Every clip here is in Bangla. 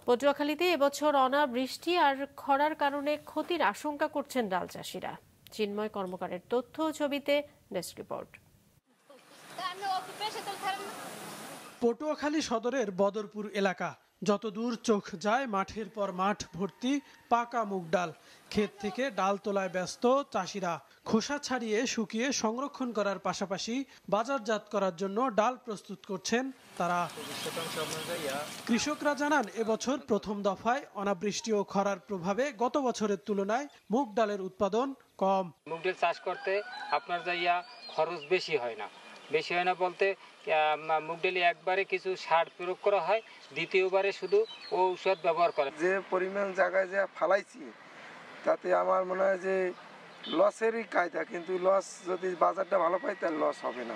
পটুয়াখালীতে এবছর অনাবৃষ্টি আর খরার কারণে ক্ষতির আশঙ্কা করছেন ডাল চাষিরা। চিন্ময় কর্মকারের তথ্য ও ছবিতে ডেস্ক রিপোর্ট। পটুয়াখালী সদরের বদরপুর এলাকা, যতদূর চোখ যায় মাঠের পর মাঠ ভর্তি পাকা মুগ ডাল। ক্ষেত থেকে ডাল তোলায় ব্যস্ত চাষিরা। খোসা ছাড়িয়ে শুকিয়ে সংরক্ষণ করার পাশাপাশি বাজারজাত করার জন্য ডাল প্রস্তুত করছেন তারা। কৃষকরা জানান, এবছর প্রথম দফায় অনাবৃষ্টি ও খরার প্রভাবে গত বছরের তুলনায় মুগ ডালের উৎপাদন কম। মুগ ডাল চাষ করতে আপনার খরচ বেশি হয় না বলতে মুগ ডালে একবারে কিছু সার প্রয়োগ করা হয়, দ্বিতীয়বারে শুধু ঔষধ ব্যবহার করে। যে পরিমাণ জায়গায় যা ফালাইছি তাতে আমার মনে হয় যে লসেরই কায়দা, কিন্তু লস যদি বাজারটা ভালো পাই তাহলে লস হবে না।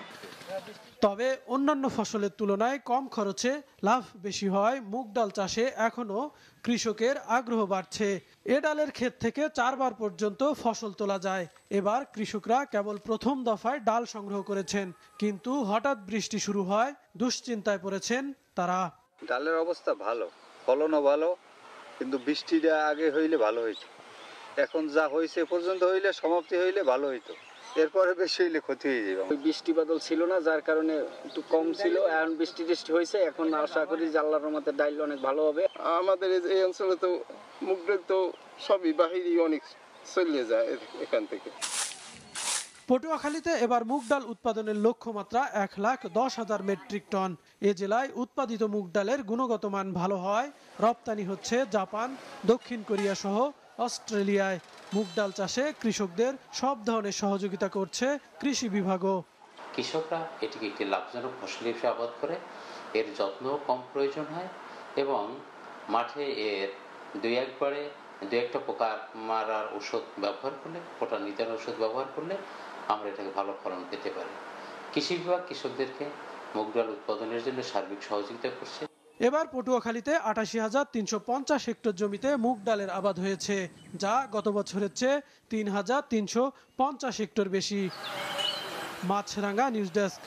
তবে অন্যান্য ফসলের তুলনায় কম খরচে লাভ বেশি হয় মুগ ডাল চাষে এখনো কৃষকের আগ্রহ বাড়ছে। এ ডালের ক্ষেত থেকে 4 বার পর্যন্ত ফসল তোলা যায়। এবার কৃষকরা কেবল প্রথম দফায় ডাল সংগ্রহ করেছেন, কিন্তু হঠাৎ বৃষ্টি শুরু হয় দুশ্চিন্তায় পড়েছেন তারা। ডালের অবস্থা ভালো, ফলনও ভালো, কিন্তু বৃষ্টিটা আগে হইলে ভালো হইতো। এখন যা হয়েছে পর্যন্ত হইলে সমাপ্তি হইলে ভালো হইতো, এরপরে বেশি হইলে ক্ষতি হয়ে যাবে। বৃষ্টি বাদল ছিল না, যার কারণে একটু কম ছিল। এখন বৃষ্টি হয়েছে, এখন আশা করি যে আল্লাহর রহমতে ডাল অনেক ভালো হবে। আমাদের এই অঞ্চলে তো মুগ ডাল তো সবই বাহিরে অনেক চলে যায় এখান থেকে। পটুয়াখালীতে এবার মুগ ডাল উৎপাদনের লক্ষ্যমাত্রা 1,10,000 মেট্রিক টন। এ জেলায় উৎপাদিত মুগ ডালের গুণগত মান ভালো হয় রপ্তানি হচ্ছে জাপান, দক্ষিণ কোরিয়া সহ অস্ট্রেলিয়ায়। মুগ ডাল চাষে কৃষকদের সব ধরনের সহযোগিতা করছে কৃষি বিভাগও। কৃষকরা এটিকে একটি লাভজনক ফসল হিসেবে আবাদ করে, এর যত্ন কম প্রয়োজন হয় এবং মাঠে এর দুই একটা পোকা মারার ওষুধ ব্যবহার করলে, পোকা নিধন ওষুধ ব্যবহার করলে আমরা এটাকে ভালো ফলন পেতে পারি। কৃষি বিভাগ কৃষকদেরকে মুগ ডাল উৎপাদনের জন্য সার্বিক সহযোগিতা করছে। এবার পটুয়াখালীতে 88,350 হেক্টর জমিতে মুগ ডালের আবাদ হয়েছে, যা গত বছরের চেয়ে 3,350 হেক্টর বেশি। মাছরাঙ্গা নিউজ ডেস্ক।